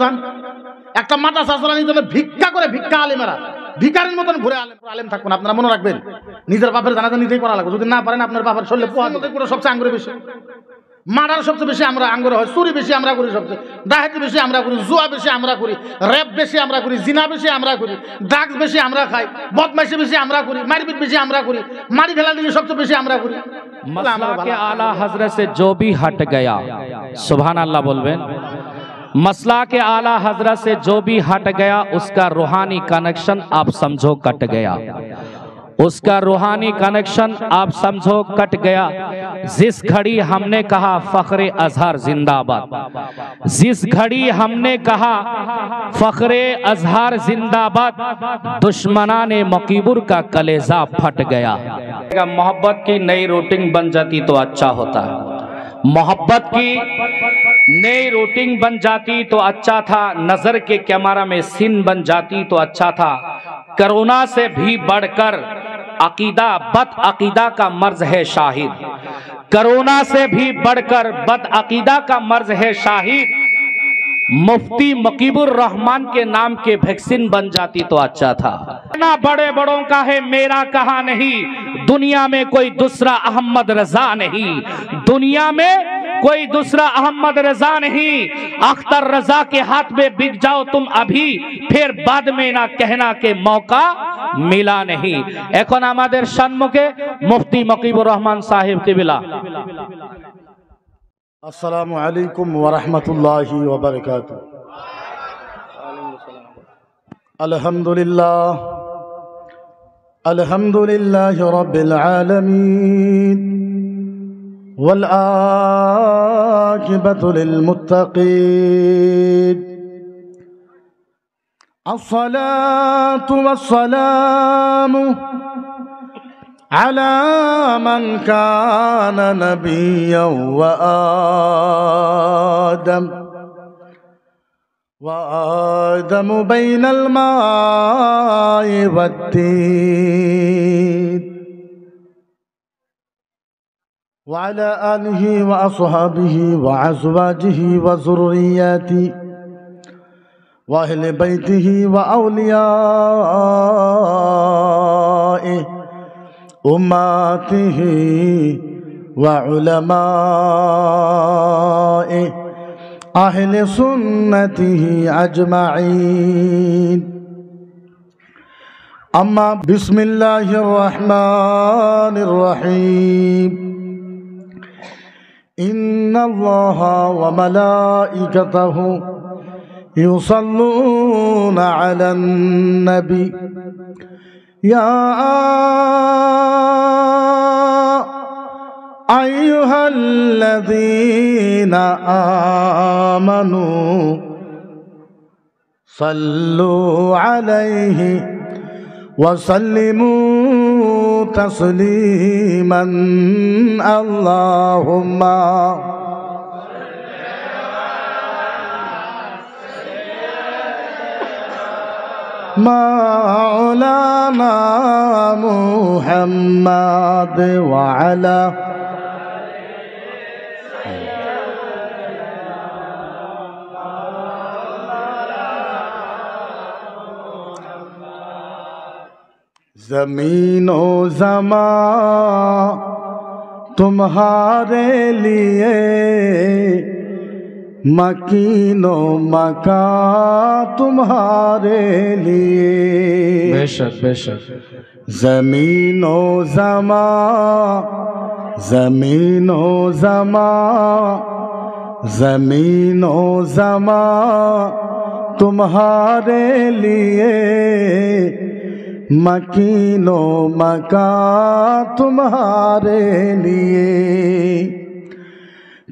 বুঝান। একটা মাদ্রাসা চালানোর জন্য ভিক্ষা করে, ভিক্ষা আলেমেরা ভিকারের মতন ঘুরে আলেম থাকবেন। আপনারা মনে রাখবেন, নিজের বাপের জানাজা নিজেই করা লাগবে। যদি না পারেন আপনার বাপের শরীরে পোয়া করে সবচেয়ে আঙ্গুরে বেশি, মার্ডার সবচেয়ে বেশি আমরা আঙ্গুরে হয়, চুরি বেশি আমরা করি, সবচেয়ে ডাকাতি বেশি আমরা করি, জুয়া বেশি আমরা করি, রেপ বেশি আমরা করি, জিনা বেশি আমরা করি, ড্রাগস বেশি আমরা খাই, বদমাইশি বেশি আমরা করি, মারপিট বেশি আমরা করি, মারি ফেলা দিলে সবচেয়ে বেশি আমরা করি। मसला के आला हजरत से जो भी हट गया, सुभान अल्लाह बोलबेन। मसला के आला हजरत से जो भी हट गया उसका रूहानी कनेक्शन आप समझो कट गया, उसका रूहानी कनेक्शन आप समझो कट गया। जिस घड़ी हमने कहा फखरे अजहर जिंदाबाद, जिस घड़ी हमने कहा फखरे अजहर जिंदाबाद, दुश्मनाने मकीबुर का कलेजा फट गया। मोहब्बत की नई रूटीन बन जाती तो अच्छा होता, मोहब्बत की नई रूटीन बन जाती तो अच्छा था, नजर के कैमरा में सीन बन जाती तो अच्छा था। कोरोना से भी बढ़कर अकीदा बद अकीदा का मर्ज है शाहिद, कोरोना से भी बढ़कर बद अकीदा का मर्ज है शाहिद। मुफ्ती मकीबुर रहमान के नाम के वैक्सीन बन जाती तो अच्छा था। ना बड़े बड़ों का है मेरा कहा नहीं, दुनिया में कोई दूसरा अहमद रजा नहीं, दुनिया में कोई दूसरा अहमद रजा नहीं। अख्तर रजा के हाथ में बिक जाओ तुम अभी, फिर बाद में ना कहना के मौका मिला नहीं। এখন আমাদের সম্মুখে মুফতি মকিবুর রহমান সাহেব কিবলা। আসসালামু আলাইকুম ওয়া রাহমাতুল্লাহি ওয়া বারাকাতুহু। আলহামদুলিল্লাহ, আলহামদুলিল্লাহি রাব্বিল আলামিন ওয়াল আকিবাতু লিল মুত্তাকিন। আসসালাতু ওয়াসসালামু على من كان نبيا وآدم بين الماء والدين، وعلى آله وأصحابه وأزواجه وذرياته وأهل بيته وأوليائه أمته وعلمائه أهل سنته أجمعين. أما بسم الله الرحمن الرحيم. إن الله وملائكته يصلون على النبي يا أيها الذين آمنوا صلوا عليه وسلموا تسليما. اللهم مولانا محمد وعلى ज़मीन ओ ज़मां तुम्हारे लिए, मकीनो मकां तुम्हारे लिए। बेशक बेशक। ज़मीनो ज़मां, ज़मीनो ज़मां, ज़मीनो ज़मां तुम्हारे लिए, मकीनो मकां तुम्हारे लिए।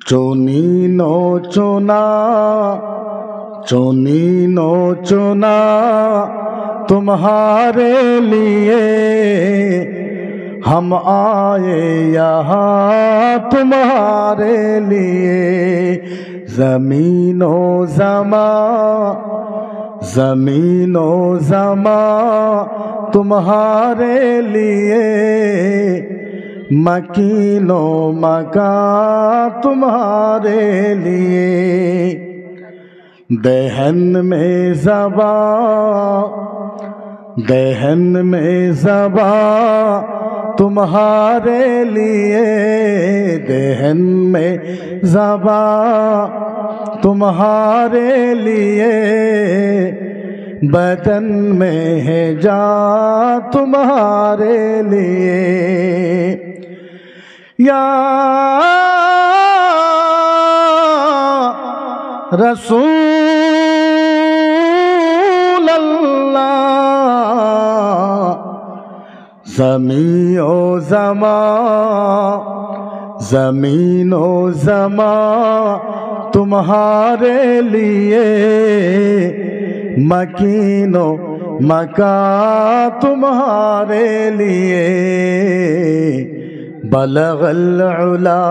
चुनीनो चुना, चुनीनो चुना तुम्हारे लिए, हम आए यहाँ तुम्हारे लिए। ज़मीनो ज़मां, ज़मीनो ज़मां तुम्हारे लिए, मकीनो मकां तुम्हारे लिए। दहन में ज़बा, दहन में ज़बा तुम्हारे लिए, दहन में ज़बा तुम्हारे लिए, बदन में है जा तुम्हारे लिए। या रसूल अल्लाह, ज़मीनो ज़मा, ज़मीनो ज़मा तुम्हारे लिए, मकीनो मका तुम्हारे लिए, बलगल उला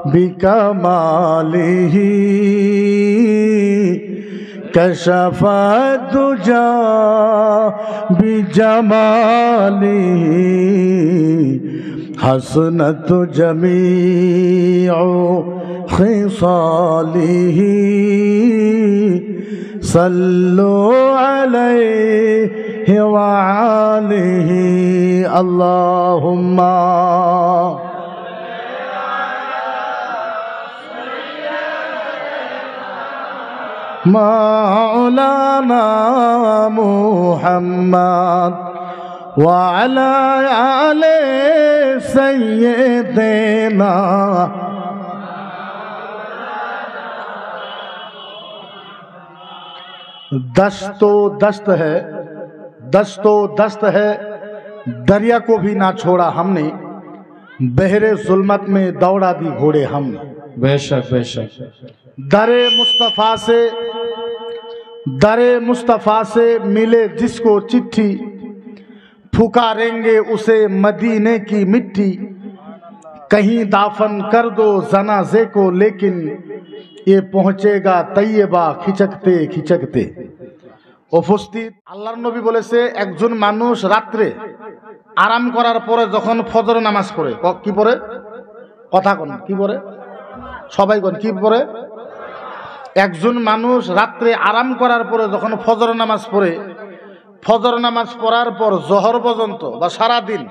बिकमालिही, कशफा दुजा बिजमालिही, हसनत जमीउ खिसालिही, सल्लु अलैहि व आलिहि, अल्लाहुम्मा मौलाना मुहम्मद व अला आले सय्यदना। दस्तो दस्त है, दस्तो दस्त है, दरिया को भी ना छोड़ा हमने, बहरे जुल्मत में दौड़ा दी घोड़े हमने। बेशक बेशक। दरे मुस्तफ़ा से, दरे मुस्तफ़ा से मिले जिसको चिट्ठी, पुकारेंगे उसे मदीने की मिट्टी, कहीं दाफन कर दो जनाजे को लेकिन ये पहुँचेगा तैयबा खिचकते खिचकते। উপস্থিত আল্লাহর নবী বলেছে, একজন মানুষ রাত্রে আরাম করার পরে যখন ফজর নামাজ পড়ে, কি পড়ে? কথা কোন কি পড়ে? সবাই কোন কি পড়ে? একজন মানুষ রাত্রে আরাম করার পরে যখন ফজর নামাজ পড়ে, ফজর নামাজ পড়ার পর জোহর পর্যন্ত বা সারা দিন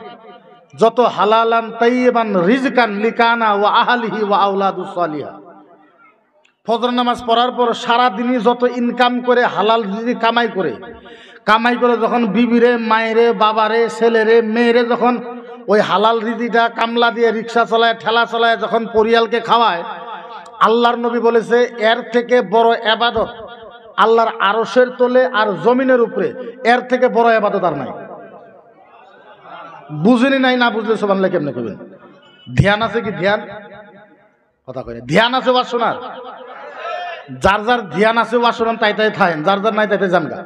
যত হালালান তাইয়িবান রিজকান লিকানা ওয়া আহলিহি ওয়া আওলাদুস সালিহা, ফজর নামাজ পড়ার পর সারা দিনই যত ইনকাম করে হালাল রিজিক কামাই করে যখন বিবিরে, মায়েরে, বাবারে, ছেলেরে, মেয়েরে যখন ওই হালাল রিজিকটা কামলা দিয়ে রিক্সা চালায়, ঠেলা চালায় যখন পরিয়ালকে খাওয়ায়, আল্লাহর নবী বলেছে এর থেকে বড় ইবাদত আল্লাহর আরশের তলে আর জমিনের উপরে এর থেকে বড় ইবাদত আর নাই। বুঝেনি নাই, না বুঝলে সুবহানাল্লাহ কেমনে কইবেন? ধ্যান আছে কি? ধ্যান কথা কই না। ধ্যান আছে ওয়াজ শোনার, যার যার ধ্যান আছে ওয়াজ শোনান তাই তাই থাকেন, যার যার নাই তাই তাই জানগা।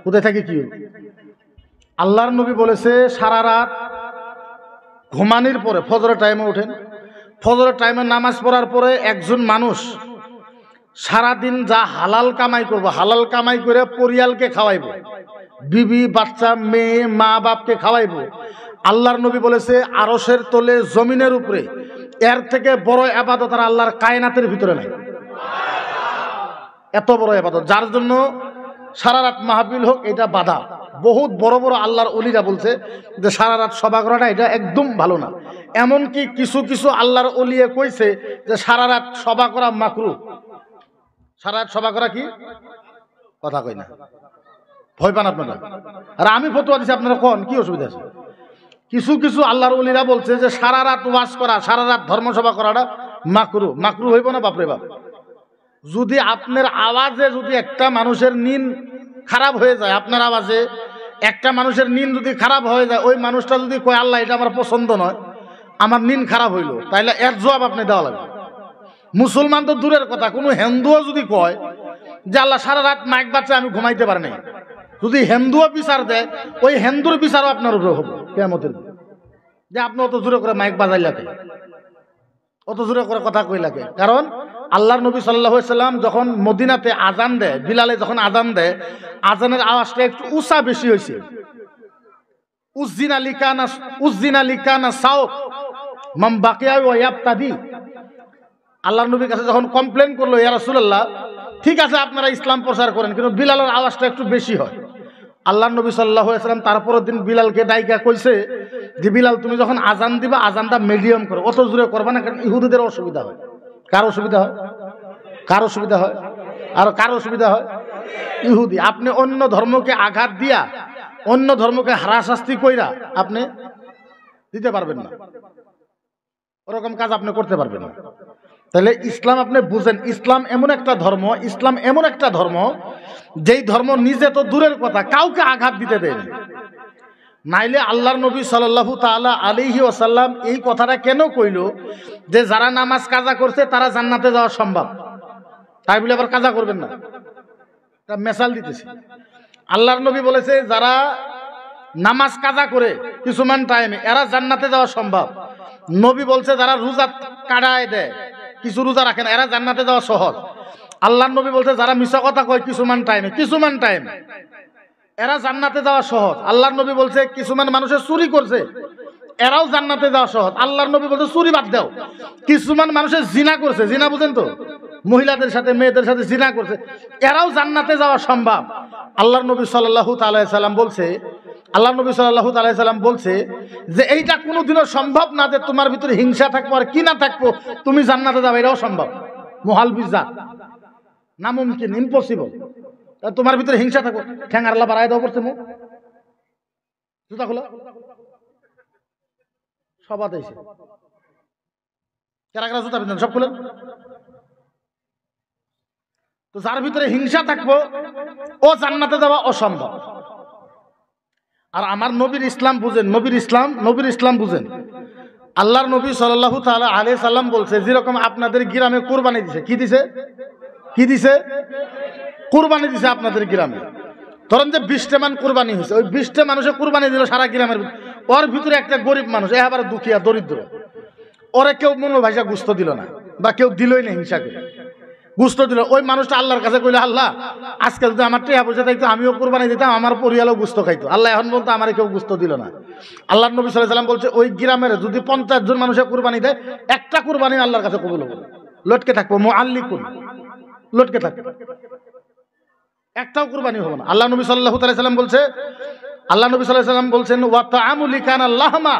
কোথায় থাকে কি? আল্লাহর নবী বলেছে সারা রাত ঘুমানির পরে ফজরের টাইমে ওঠেন, ফজরের টাইমে নামাজ পড়ার পরে একজন মানুষ সারাদিন যা হালাল কামাই করবো, হালাল কামাই করে পরিয়ালকে খাওয়াইব, বিবি, বাচ্চা, মেয়ে, মা বাপকে খাওয়াইব। আল্লাহর নবী বলেছে আরশের তলে জমিনের উপরে এর থেকে বড় ইবাদত আর আল্লাহর কায়নাতের ভিতরে নাই। এত বড় ইবাদত, যার জন্য সারা রাত মাহফিল হোক এটা বাধা। বহুত বড় বড় আল্লাহর ওলিরা বলছে যে সারা রাত সভা করাটা এটা একদম ভালো না। এমনকি কিছু কিছু আল্লাহর ওলিয়ে কইছে যে সারা রাত সভা করা মাকরু। সারা রাত সভা করা কি? কথা কই না, ভয় পান আপনারা? আর আমি ফতোয়া দিছি, আপনারা কোন কি অসুবিধা আছে? কিছু কিছু আল্লাহর ওলিরা বলছে যে সারা রাত ওয়াজ করা, সারা রাত ধর্মসভা করাটা মাকরু। মাকরু হইব না বাপরে বাপ? যদি আপনার আওয়াজে যদি একটা মানুষের নিন্দ খারাপ হয়ে যায়, আপনার আওয়াজে একটা মানুষের নিন্দ যদি খারাপ হয়ে যায়, ওই মানুষটা যদি কয় আল্লাহ এটা আমার পছন্দ নয়, আমার নিন্দ খারাপ হইল, তাইলে এর জবাব আপনি দেওয়া লাগবে। মুসলমান তো দূরের কথা, কোনো হিন্দুও যদি কয় যে আল্লাহ সারা রাত মাইক বাচ্চা আমি ঘুমাইতে পারি নাই, যদি হিন্দুও বিচার দেয় ওই হিন্দুর বিচারও আপনার উপরে হবে কিয়ামতের দিন, যে আপনি অত জোরে করে মাইক বাজাই লাগে, অত জোরে করে কথা কই লাগে। কারণ আল্লাহর নবী সাল্লাল্লাহু আলাইহি সাল্লাম যখন মদিনাতে আজান দেয়, বিলালে যখন আজান দেয়, আজানের আওয়াজটা একটু উঁচা বেশি হয়েছে। উজ্জিনা লিকানা সাউত মাম বাকিয়া ওয়া ইয়াবতাদি। আল্লাহর নবীর কাছে যখন কমপ্লেন করলো, ইয়া রাসূলুল্লাহ ঠিক আছে আপনারা ইসলাম প্রচার করেন, কিন্তু বিলালের আওয়াজটা একটু বেশি হয়। আল্লাহ নবী সাল্লাল্লাহু আলাইহি সাল্লাম তারপরের দিন বিলালকে ডাইকা কইছে যে বিলাল তুমি যখন আজান দিবা আজানটা মিডিয়াম করো, অত জোরে করবা না, কারণ ইহুদিদের অসুবিধা হয়। কার অসুবিধা হয়? কার অসুবিধা হয়? আর কার অসুবিধা হয়? ইহুদি। আপনি অন্য ধর্মকে আঘাত দিয়া, অন্য ধর্মকে হারাশাস্তি কইরা আপনি দিতে পারবেন না, ওরকম কাজ আপনি করতে পারবেন না। তাহলে ইসলাম আপনি বুঝেন, ইসলাম এমন একটা ধর্ম, ইসলাম এমন একটা ধর্ম যেই ধর্ম নিজে তো দূরের কথা কাউকে আঘাত দিতে দেয় না। নাইলে আল্লাহর নবী সাল্লাল্লাহু তাআলা আলাইহি ওয়াসাল্লাম এই কথাটা কেন কইল যে যারা নামাজ কাজা করছে তারা জান্নাতে যাওয়া সম্ভব, তাই বলে আবার কাজা করবেন না? এটা মেসাল দিতেছি। আল্লাহর নবী বলেছে যারা নামাজ কাজা করে কিছুমান টাইমে এরা জান্নাতে যাওয়া সম্ভব। নবী বলছে যারা রোজা কাটায় দেয়, কিছু রোজা রাখে না, এরা জান্নাতে যাওয়া সহজ। আল্লাহর নবী বলছে যারা মিছা কথা কয় কিছুমান টাইম এরা জান্নাতে যাওয়া সহজ। আল্লাহর নবী বলছে কিছুমান মানুষের চুরি করছে, এরাও জান্নাতে যাওয়া সহজ। আল্লাহর নবী বলছে চুরি বাদ দাও, কিছুমান মানুষের জিনা করছে, জিনা বুঝেন তো, মহিলাদের সাথে মেয়েদের সাথে জিনা করছে, এরাও জান্নাতে যাওয়া সম্ভব। আল্লাহর নবী সাল্লাল্লাহু তাআলা আলাইহি সাল্লাম বলছে, আল্লাহ নবী সাল্লাল্লাহু তাআলা আলাইহি সাল্লাম বলছে যে এইটা কোনোদিনও সম্ভব না যে তোমার ভিতরে হিংসা থাকবো আর কি না থাকবো তুমি জান্নাতে যাবে, এটাও সম্ভব। মুহাল বিজাত, নামুমকিন, ইম্পসিবল। তোমার ভিতরে হিংসা থাকো, ঠ্যাঙ্গার আল্লাহ বাড়ায় দাও করছে মুখ, জুতা খোলা সব আদেশ, কারা কারা জুতা পিন্ধেন সব খুলেন। তো যার ভিতরে হিংসা থাকবো ও জান্নাতে যাওয়া অসম্ভব। আর আমার নবীর ইসলাম বুঝেন, নবীর ইসলাম বুঝেন। আল্লাহর নবী সাল্লাল্লাহু তাআলা আলাইহি সাল্লাম বলছে যেরকম আপনাদের গ্রামে কুরবানি দিছে, কি দিছে কুরবানি দিছে আপনাদের গ্রামে। ধরেন যে 20টা মান কুরবানি হয়েছে, ওই 20টা মানুষে কুরবানি দিল সারা গ্রামের, ওর ভিতরে একটা গরিব মানুষ এবার দুঃখিয়া দরিদ্র, ওরে কেউ মনো ভাইসা গুস্ত দিল না বা কেউ দিলই না, হিংসা করে গুস্ত দিল। ওই মানুষটা আল্লাহর কাছে কইল আল্লাহ আজকে যদি আমার টেহা পয়সা থাকতো আমিও কুরবানি দিতাম, আমার পরিয়ালও গুস্ত খাইতো। আল্লাহ এখন বলতো আমার কেউ গুস্ত দিল না। আল্লাহর নবী সাল্লাল্লাহু আলাইহি সাল্লাম বলছে ওই গ্রামের যদি 50 জন মানুষে কুরবানি দেয়, একটা কুরবানি আল্লাহর কাছে কবুল হবে, লটকে থাকবো, মুআল্লিকুন, লটকে থাকবো, একটাও কুরবানি হবে না। আল্লাহ নবী সাল্লাল্লাহু আলাইহি সাল্লাম বলছে, আল্লাহ নবী সাল্লাল্লাহু আলাইহি সাল্লাম বলছেন ওয়া তাআমু লিকানা লাহমা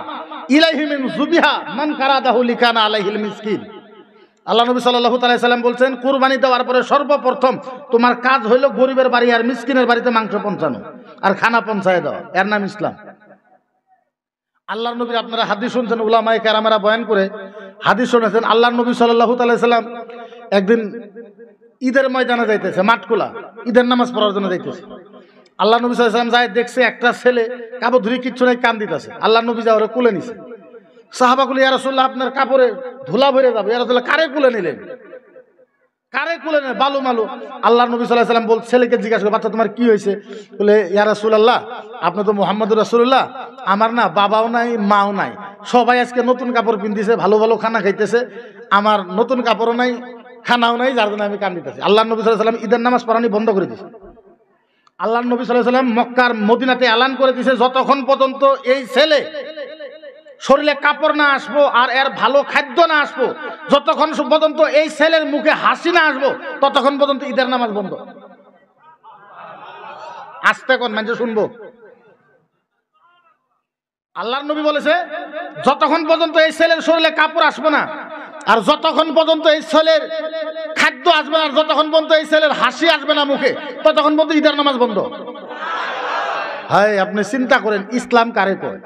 ইলাইহি মিন যুবিহা মান কারাদাহু লিকানা আলাইহিল মিসকিন। আল্লাহ নবী সাল্লাল্লাহু আলাইহি সাল্লাম বলছেন কুরবানি দেওয়ার পরে সর্বপ্রথম তোমার কাজ হইল গরিবের বাড়ি আর মিসকিনের বাড়িতে মাংস পৌঁছানো আর খানা পৌঁছায় দেওয়া, এর নাম ইসলাম। আল্লাহর নবীর আপনারা হাদিস শুনছেন, উলামায়ে কেরামেরা বয়ান করে হাদিস শুনেছেন। আল্লাহর নবী সাল্লাল্লাহু আলাইহি সাল্লাম একদিন ঈদের ময়দানে যাইতেছে, মাঠখোলা, ঈদের নামাজ পড়ার জন্য যাইতেছে। আল্লাহ নবী সাল্লাল্লাহু আলাইহি সাল্লাম যায়, দেখছে একটা ছেলে কাপড় ধুরি কিচ্ছু নাই কান দিতেছে। আল্লাহ নবী যা ওরে কুলে নিছে। সাহাবা বলে ইয়া রাসূলুল্লাহ আপনার কাপড়ে ধুলা ভরে যাবে, ইয়া রাসূলুল্লাহ কারে কুলে নিলেন, কারে কুলে নিলেন, বালু মালু। আল্লাহ নবী সাল্লাল্লাহু আলাইহি সাল্লাম বল ছেলেকে জিজ্ঞাসা করে বাচ্চা তোমার কি হয়েছে, বলে ইয়া রাসূলুল্লাহ আপনি তো মুহাম্মদুর রাসূলুল্লাহ, আমার না বাবাও নাই মাও নাই, সবাই আজকে নতুন কাপড় পিনতেছে, ভালো ভালো খানা খাইতেছে, আমার নতুন কাপড়ও নাই খানাও নাই, যার জন্য আমি কান দিতেছি। আল্লাহ নবী সাল্লাল্লাহু আলাইহি সাল্লাম ঈদের নামাজ পড়ানি বন্ধ করে দিয়েছে। আল্লাহ নবী সাল্লাল্লাহু আলাইহি সাল্লাম মক্কার মদিনাতে এলান করে দিয়েছে যতক্ষণ পর্যন্ত এই ছেলে শরীরে কাপড় না আসবো আর এর ভালো খাদ্য না আসবো, যতক্ষণ পর্যন্ত এই ছেলের মুখে হাসি না আসবো ততক্ষণ পর্যন্ত ঈদের নামাজ বন্ধ। আস্তে কোন মানে শুনবো। আল্লাহর নবী বলেছে যতক্ষণ পর্যন্ত এই ছেলের শরীরে কাপড় আসবে না আর যতক্ষণ পর্যন্ত এই ছেলের খাদ্য আসবে না আর যতক্ষণ পর্যন্ত এই ছেলের হাসি আসবে না মুখে ততক্ষণ পর্যন্ত ঈদের নামাজ বন্ধ। হায় আপনি চিন্তা করেন ইসলাম কারে কয়?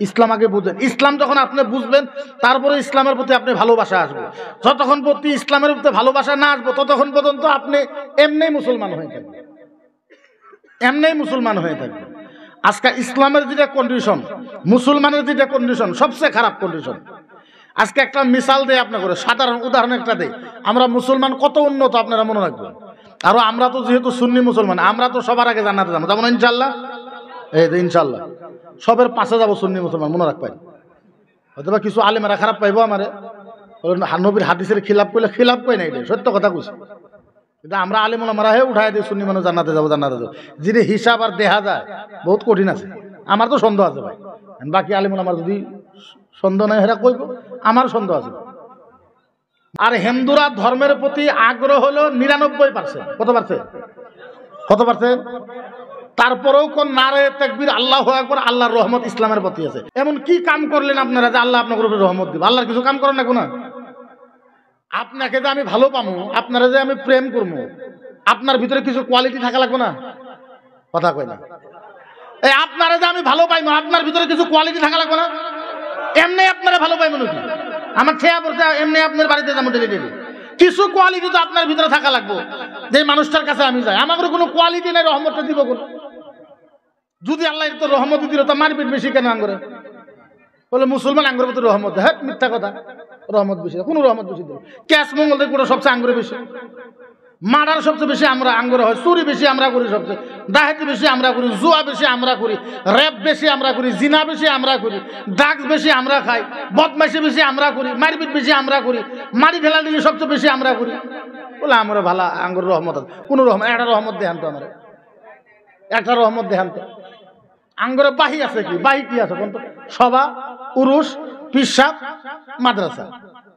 ইসলাম আগে বুঝেন। ইসলাম যখন আপনি বুঝবেন তারপরে ইসলামের প্রতি আপনি ভালোবাসা আসবে। যতক্ষণ প্রতি ইসলামের প্রতি ভালোবাসা না আসবে ততক্ষণ পর্যন্ত আপনি এমনি মুসলমান হয়ে থাকবেন, এমনি মুসলমান হয়ে থাকবেন। আজকে ইসলামের যেটা কন্ডিশন, মুসলমানের যেটা কন্ডিশন, সবচেয়ে খারাপ কন্ডিশন। আজকে একটা মিসাল দেয় আপনার করে, সাধারণ উদাহরণ একটা দেয়। আমরা মুসলমান কত উন্নত আপনারা মনে রাখবেন। আর আমরা তো যেহেতু সুন্নি মুসলমান, আমরা তো সবার আগে জান্নাতে যাবো, যেমন ইনশাল্লাহ, এই যে ইনশাল্লাহ সবের পাশে যাবো সুন্নি মুসলমান, মনে রাখবেন। হয়তো বা কিছু আলেমেরা খারাপ পাইবো আমারে, নবীর হাদিসের খিলাফ করলে খিলাফ কই না, এটা সত্য কথা কইছি। কিন্তু আমরা আলেম ওলামারা হে উঠাই দিই সুন্নি মানুষ জান্নাতে যাবো, জান্নাতে যাবো, যিনি হিসাব আর দেখা যায় বহুত কঠিন আছে। আমার তো সন্দেহ আছে ভাই, বাকি আলেম ওলামার যদি সন্দেহ নাই হেরা কইব, আমার সন্দেহ আছে। আর হিন্দুরা ধর্মের প্রতি আগ্রহ হলো 99%। কত পারছেন? তারপরেও কোন নারে তাকবীর আল্লাহু আকবার, আল্লাহর রহমত ইসলামের প্রতি আছে। এমন কি কাম করলেন আপনারা যে আল্লাহ আপনার উপরে রহমত দিবে? আল্লাহর কিছু কাম করেন না কোন? আপনাকে যে আমি ভালো পাবো, আপনারা যে আমি প্রেম করবো, আপনার ভিতরে কিছু কোয়ালিটি থাকা লাগবে না? কথা কই না? এই আপনারা যে আমি ভালো পাইবো, আপনার ভিতরে কিছু কোয়ালিটি থাকা লাগবে না? এমনি আপনারা ভালো পাইবো নাকি? আমার ঠেয়া পড়ছে এমনি আপনার বাড়িতে যাবো ডেলি ডেলি? কিছু কোয়ালিটি তো আপনার ভিতরে থাকা লাগবে, যে মানুষটার কাছে আমি যাই। আমার কোনো কোয়ালিটি নাই, রহমতটা দিব কোন? যদি আল্লাহ তো রহমত দিল, তা মারপিট বেশি কেন আঙ্গরে? বলে মুসলমান আঙ্গুরের ভিতরে রহমত দেয়। হ্যাঁ, মিথ্যা কথা। রহমত বেশি, কোন রহমত বেশি দেবে? ক্যাশ মঙ্গল থেকে সবচেয়ে আঙ্গুরে বেশি, মার্ডার সবচেয়ে বেশি আমরা আঙ্গুরে হয়, চুরি বেশি আমরা করি, সবচেয়ে ডাকাতি বেশি আমরা করি, জুয়া বেশি আমরা করি, র্যাপ বেশি আমরা করি, জিনা বেশি আমরা করি, ড্রাগস বেশি আমরা খাই, বদমাইশি বেশি আমরা করি, মারপিট বেশি আমরা করি, মারি ফেলালি সবচেয়ে বেশি আমরা করি। বলে আমরা ভালো আঙ্গুর রহমত আছে। কোন রহমত? একটা রহমত দেখান তো, আমার একটা রহমত দেখান তো। আঙ্গুরে বাহি আছে কি? বাহি কি আছে কোন? সভা, উরুস, পিসাব, মাদ্রাসা,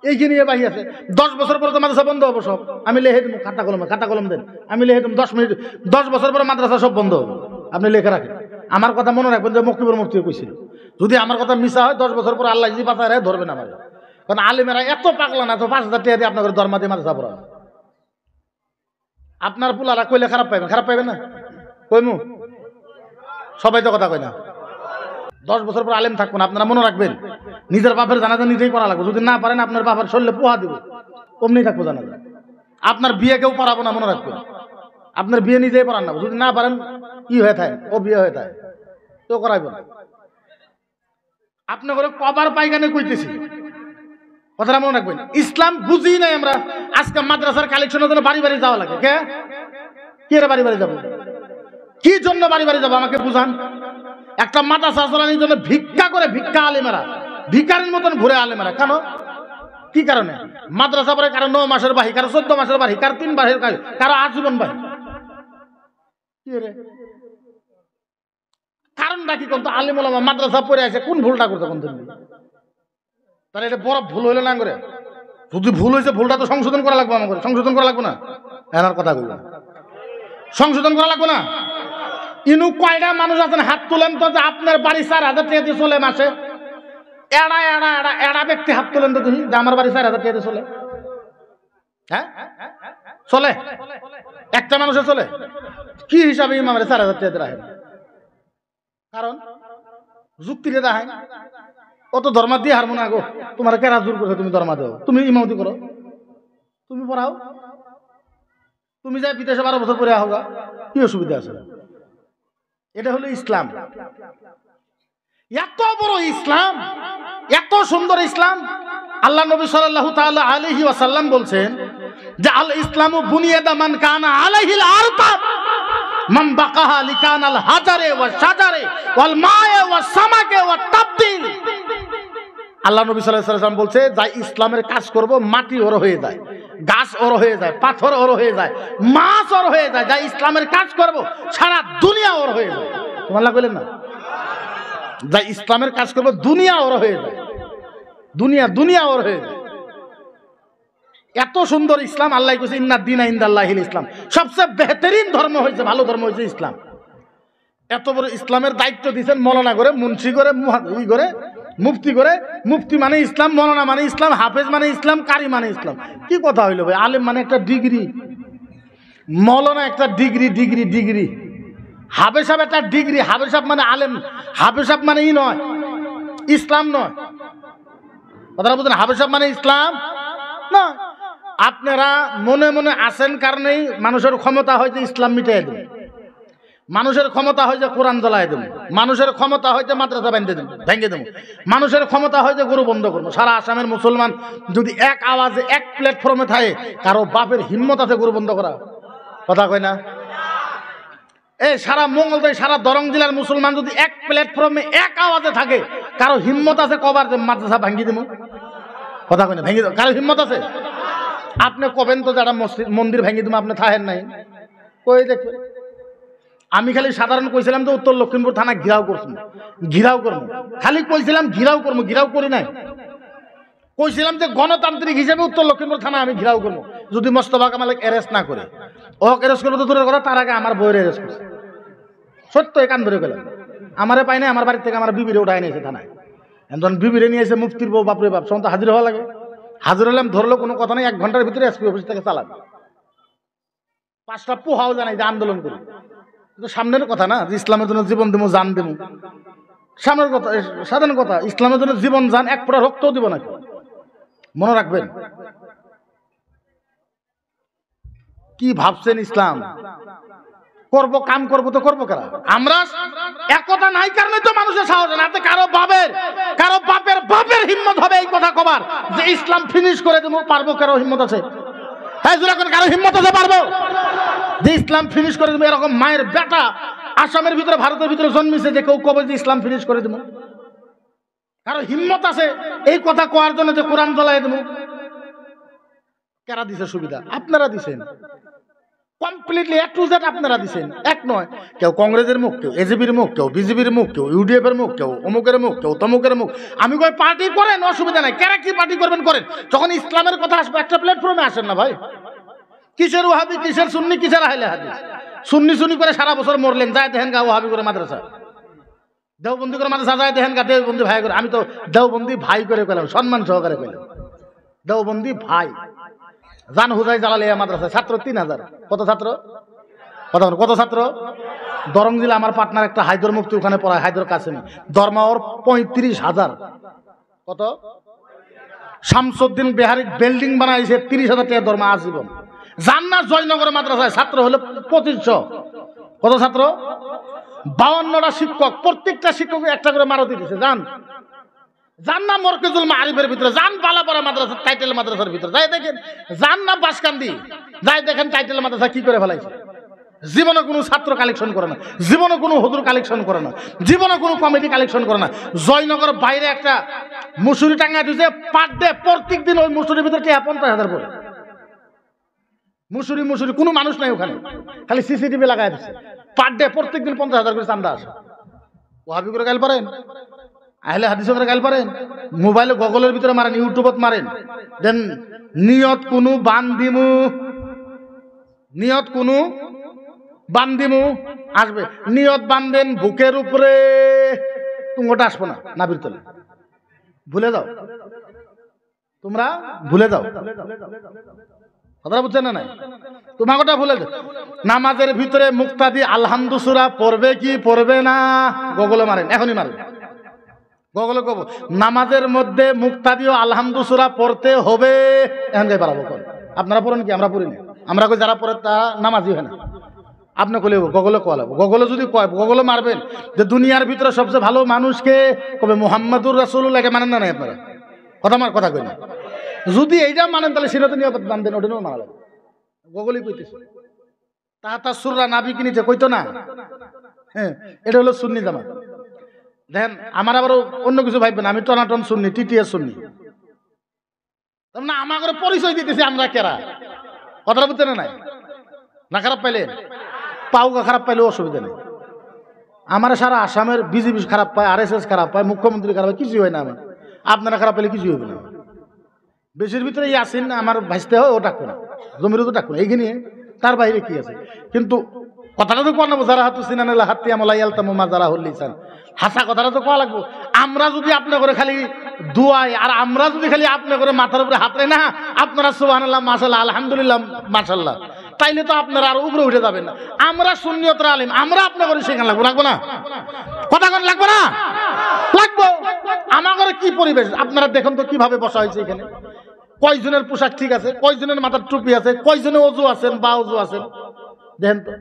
এইখানে বাহি আছে। 10 বছর পরে তো মাদ্রাসা বন্ধ হবো সব। আমি লিখে দেবো, খাতা কলম দেন, আমি লিখে দেবো 10 মিনিট। 10 বছর পরে মাদ্রাসা সব বন্ধ হবে, আপনি লিখে রাখেন। আমার কথা মনে রাখবেন যে মকিবুর মুফতি কইছিল, যদি আমার কথা মিশা হয় 10 বছর পরে আল্লাহ যদি বাঁচায় রাখে ধরবেন আমার। কারণ আলিমেরা এত পাগলা না তো 5000 টাকা দিয়ে আপনাদের ধর্মা দিয়ে মাদ্রাসা পড়াবে। আপনার পুলারা কইলে খারাপ পাইবেন না? কইমু সবাই তো কথা কয় না। 10 বছর পর আলেম থাকবেন, আপনারা মনে রাখবেন নিজের বাপের জানাজা নিজেই করা লাগবে। যদি না পারেন আপনার বাপের শরীরে পোহা দিব, অমনি থাকবো জানাজা। আপনার বিয়ে কেউ পড়াবো না, মনে রাখবেন। আপনার বিয়ে নিজেই পড়ান না, যদি না পারেন ই হয়ে থাকে, ও বিয়ে হয়ে থাকে, কেউ করাইব না। আপনি করে কবার পাইখানে কইতেছি, কথাটা মনে রাখবেন। ইসলাম বুঝি নাই আমরা। আজকে মাদ্রাসার কালেকশনের জন্য বাড়ি বাড়ি যাওয়া লাগে। কে রে বাড়ি বাড়ি যাবো? কি জন্য বাড়ি বাড়ি যাবো আমাকে বুঝান। একটা মাদ্রাসা চালানোর জন্য ভিক্ষা করে, ভিক্ষা আলেমেরা ভিকারের মতন ঘুরে আলেমেরা। কেন? কি কারণে? মাদ্রাসা পরে কারো 9 মাসের বাহি, কারো 14 মাসের বাহি, কারো 3 মাসের বাহি, কারো আজীবন বাহি। কি রে কারণটা কি? কোন? তো আলেম ওলামা মাদ্রাসা পড়ে আছে, কোন ভুলটা করতে কোন? তাহলে এটা বড় ভুল হইলো না করে? যদি ভুল হয়েছে, ভুলটা তো সংশোধন করা লাগবে। আমাকে সংশোধন করা লাগবে না? এনার কথা বলবো, সংশোধন করা লাগবে না? ইনু কয়টা মানুষ আছেন হাত তুলেন তো, যে আপনার বাড়ি 4000 টাকা দিয়ে চলে মাসে? এড়া ব্যক্তি হাত তুলেন তো দেখি, যে আমার বাড়ি 4000 টাকা দিয়ে চলে। হ্যাঁ চলে? একটা মানুষের চলে? কি হিসাবে ইমামের 4000 টাকা দিয়ে রাখেন? কারণ যুক্তিতে রাখেন। ও তো ধর্মা দিয়ে হারমোনা গো, তোমার কেরা জোর করছে তুমি ধর্মা দেও? তুমি ইমামতি করো, তুমি পড়াও, তুমি যাই বিদেশে 12 বছর পরে আহোগা, কি অসুবিধা আছে? এটা হলো ইসলাম। এত বড় ইসলাম, এত সুন্দর ইসলাম। আল্লাহ নবী সাল্লাল্লাহু তাআলা আলাইহি ওয়াসাল্লাম বলছেন যে আল ইসলামু বুনিয়াদা মান কানা আলাইহিল আরকাব মান বাকাহা লিকানাল হাজারে ওয়া শাজারে ওয়াল মায়ে ওয়া সামাকে ওয়া তাবদিল। আল্লাহ নবী সাল্লাল্লাহু আলাইহি ওয়াসাল্লাম বলছে, যাই ইসলামের কাজ করব, মাটি ওর হয়ে যায়, গাছ ওর হয়ে যায়, পাথর ওর হয়ে যায়, মাছ ওর হয়ে যায়। যাই ইসলামের কাজ করব, সারা দুনিয়া ওর হয়ে যায়। সুবহানাল্লাহ বলেন না? যাই ইসলামের কাজ করব, দুনিয়া ওর হয়ে যায়, দুনিয়া ওর হয়ে যায়। এত সুন্দর ইসলাম। আল্লাহ কইছে ইন্না দীনা ইনদাল্লাহিল ইসলাম। সবচেয়ে বেহতরিন ধর্ম হয়েছে, ভালো ধর্ম হয়েছে ইসলাম। এত বড় ইসলামের দায়িত্ব দিয়েছেন মৌলানা করে, মুন্সি করে, করে, মুফতি করে। মুফতি মানে ইসলাম, মৌলানা মানে ইসলাম, হাফেজ মানে ইসলাম, কারি মানে ইসলাম। কি কথা হইল ভাই? আলেম মানে একটা ডিগ্রি, মৌলানা একটা ডিগ্রি, হাফেজ সাহেব একটা ডিগ্রি। হাফেজ সাহেব মানে আলেম, হাফেজ সাহেব মানে ই নয়, ইসলাম নয়। কথাটা বুঝলেন? হাফেজ সাহেব মানে ইসলাম না। আপনারা মনে মনে আসেন কারণেই মানুষের ক্ষমতা হয় যে ইসলাম মিটাই দেবে, মানুষের ক্ষমতা হয় যে কোরআন জ্বালাই দেবো, মানুষের ক্ষমতা হয় যে মাদ্রাসা ভেঙে দেবো, মানুষের ক্ষমতা হয় যে গরু বন্ধ করবো। সারা আসামের মুসলমান যদি এক আওয়াজে এক প্ল্যাটফর্মে থাকে, কারো বাপের হিম্মত আছে গরু বন্ধ করা? কথা কয় না? এই সারা মঙ্গলদৈ, সারা দরং জেলার মুসলমান যদি এক প্ল্যাটফর্মে এক আওয়াজে থাকে, কারো হিম্মত আছে কবার যে মাদ্রাসা ভাঙি দেবো? কথা কয় না? ভেঙে দেবো, কারো হিম্মত আছে? আপনি কবেন তো যারা মন্দির ভেঙে দেবো, আপনি থাকেন নাই কই দেখবেন। আমি খালি সাধারণ কইছিলাম তো উত্তর লক্ষিমপুর থানা ঘিরাও করবো, খালি কইছিলাম ঘিরাও করবো, ঘিরাও করি নাই। কইছিলাম যে গণতান্ত্রিক হিসেবে উত্তর লক্ষ্মীপুর থানা আমি ঘেরাও করবো যদি মোস্তফা কামালকে অ্যারেস্ট না করে। ওকে অ্যারেস্ট করবো তো দূরের কথা, তার আগে আমার বইয়ের অ্যারেস্ট করছে। সত্য একান ধরে গেলাম, আমারে পাই না, আমার বাড়ি থেকে আমার বিবিরে উঠায় নিয়েছে থানায়। এখন বিবিরে নিয়ে এসে মুফতির বউ বাপরে বাপ সব তো হাজির হওয়া লাগে। হাজির হলাম, ধরলো কোনো কথা নেই, 1 ঘন্টার ভিতরে এসপি অফিস থেকে চালাবে। 5টা পোহাও জানাই যে আন্দোলন করি, সামনের কথা না যে ইসলামের জন্য জীবন দেবো, জান দেবো, সামনের কথা, সাধারণ কথা। ইসলামের জন্য জীবন জান, 1 ফোঁটা রক্তও দিব নাকি, মনে রাখবেন। কি ভাবছেন ইসলাম করব, কাম করব তো করবো কারা? আমরা একতা নাই কারণে তো মানুষের সাহস না। কারো বাপের বাপের হিম্মত হবে এই কথা কবার যে ইসলাম ফিনিশ করে দেবো, পারবো? কারো হিম্মত আছে? হ্যাঁ জোরে করে, কারো হিম্মত আছে পারবো যে ইসলাম ফিনিশ করে দেবো? এরকম মায়ের বেটা আসামের ভিতরে, ভারতের ভিতরে জন্মিছে যে কেউ কবে যে ইসলাম ফিনিশ করে দেবো? কারো হিম্মত আছে এই কথা কোয়ার জন্য যে কোরআন জ্বলাই দেবো? কারা দিছে সুবিধা? আপনারা দিছেন কমপ্লিটলি, এ টু জেড আপনারা দিছেন। এক নয়, কেউ কংগ্রেসের মুখ, কেউ এজেপির মুখ, কেউ বিজেপির মুখ, কেউ ইউডিএফ এর মুখ, কেউ অমুকের মুখ, কেউ তমুকের মুখ। আমি কই পার্টি করেন, অসুবিধা নাই, কারা কি পার্টি করবেন করেন, যখন ইসলামের কথা আসবে একটা প্ল্যাটফর্মে আসেন না ভাই। কিসের ওয়াহাবি, কিসের সুন্নি, কিসের আহলে হাদিস? সুন্নি করে সারা বছর মরলেন, যায় দেখেন গা ওয়াহাবি করে মাদ্রাসা, দেওবন্দি করে মাদ্রাসা, যায় দেখেন গা দেওবন্দি ভাই করে। আমি তো দেওবন্দি ভাই করে কইলাম, সম্মান সহকারে কইলাম, দেওবন্দি ভাই। জান হুজাই জালালিয়া মাদ্রাসা ছাত্র 3000। কত ছাত্র? কত ছাত্র? দরং জেলা আমার পাটনার একটা হায়দর মুফতি ওখানে পড়ায়, হায়দর কাসেমি, দরমা ওর 35,000। কত? শামসুদ্দিন বিহারি বিল্ডিং বানাইছে, 30,000 টাকা দরমা আজীবন। জান্নাত জয়নগর মাদ্রাসায় ছাত্র হলো 2500। কত ছাত্র? 52টা শিক্ষক, প্রত্যেকটা শিক্ষক একটা করে মারুতি দিছে। যান না মরকেজুল মারিফের ভিতরে, যান বালাপাড়া মাদ্রাসা টাইটেল মাদ্রাসার ভিতরে, যাই দেখেন। যান না বাসকান্দি, যাই দেখেন টাইটেল মাদ্রাসা কি করে ফেলাইছে। জীবনে কোনো ছাত্র কালেকশন করে না, জীবনে কোনো হুজুর কালেকশন করে না, জীবনে কোনো কমিটি কালেকশন করে না। জয়নগর বাইরে একটা মুসুরি টাঙ্গা দিয়েছে, পার ডে প্রত্যেক দিন ওই মুসুরির ভিতরে 50,000 পড়ে। মুসুরি কোনো মানুষ নাই ওখানে, খালি সিসিটিভি লাগাই দিচ্ছে। পার ডে প্রত্যেক দিন 50,000 করে চান্দা আসে। ওয়াহাবি করে গাইল পারেন, আহলে হাদিস করে গাইল পারেন, মোবাইলে গুগলের ভিতরে মারেন, ইউটিউবত মারেন, দেন নিয়ত কোনো বান্দিমু, নিয়ত কোনো বান্দিমু আসবে। নিয়ত বান্ধেন বুকের উপরে, তুমি ওটা আসবো না, নাবির তলে ভুলে যাও, তোমরা ভুলে যাও। কথা বুঝছেন না? নাই তোমার কথা ভুলে যাও। নামাজের ভিতরে মুক্তাদি আলহামদু সূরা পড়বে কি পড়বে না? গুগলে মারেন, এখনই মারেন, গুগলে কব নামাজের মধ্যে মুক্তাদিও আলহামদু সূরা পড়তে হবে। এখন যাই পারাবো, আপনারা পড়েন কি? আমরা পড়ি না। আমরা কই যারা পড়ে তা নামাজি হয় না। আপনি কলে গুগলে কোয়া লাগবো, গুগলে যদি কয়, গুগলে মারবেন যে দুনিয়ার ভিতরে সবচেয়ে ভালো মানুষকে, কবে মুহাম্মাদুর রাসূলুল্লাহ। মানেন না? নাই আপনারা কথা, আমার কথা কই না। যদি এইটা মানেন তাহলে সিরাতে নিয়ে বান্ধেন, ওটা মানা লাগবে। গুগলই কইতেছে তাহাতা সুররা নাবি কিনেছে, কইতো না? হ্যাঁ, এটা হলো সুন্নি জামাত। দেখেন আমার আবার অন্য কিছু ভাববেন, আমি টনাটন সুন্নি, টিটিএস সুন্নি। তার মানে আমার পরিচয় দিতেছি আমরা কেরা। কথাটা বুঝতে না? নাই না? খারাপ পাইলেন পাউকা, খারাপ পাইলেও অসুবিধা নেই। আমার সারা আসামের বিজেপি খারাপ পায়, RSS খারাপ পায়, মুখ্যমন্ত্রী খারাপ পায়, কিছুই হয় না। আমার আপনারা খারাপ পাইলে কিছুই হবে না। বেশির ভিতরে আসেন আমার ভাসতে হয়, ও ডাকবো না, জমিরও তো ডাকবো না, এইখানে তার বাইরে কি আছে? কিন্তু কথাটা তো কোয়া নেবো, যারা হাতু সিনানেলা হাতি আমলাই আলতামা যারা হল্লিসান, হাসা কথাটা তো কোয়া লাগবো। আমরা যদি আপনার করে খালি দুয়াই, আর আমরা যদি খালি আপনার করে মাথার উপরে হাত না, আপনারা সুবহানাল্লাহ মাশাআল্লাহ আলহামদুলিল্লাহ মাশাআল্লাহ, তাইলে তো আপনারা আর উপরে উঠে যাবেন না। আমরা সুন্নিয়তের আলেম, আমরা আপনার করে শেখান লাগবো, লাগবো না? কথা কোন লাগবো না? লাগবো। আমার কি পরিবেশ আপনারা দেখুন তো, কিভাবে বসা হয়েছে এখানে। কয়জনের পোশাক ঠিক আছে, কয়জনের মাথার টুপি আছে, কয়জনে অজু আছেন বা অজু আছেন, দেখেন তো।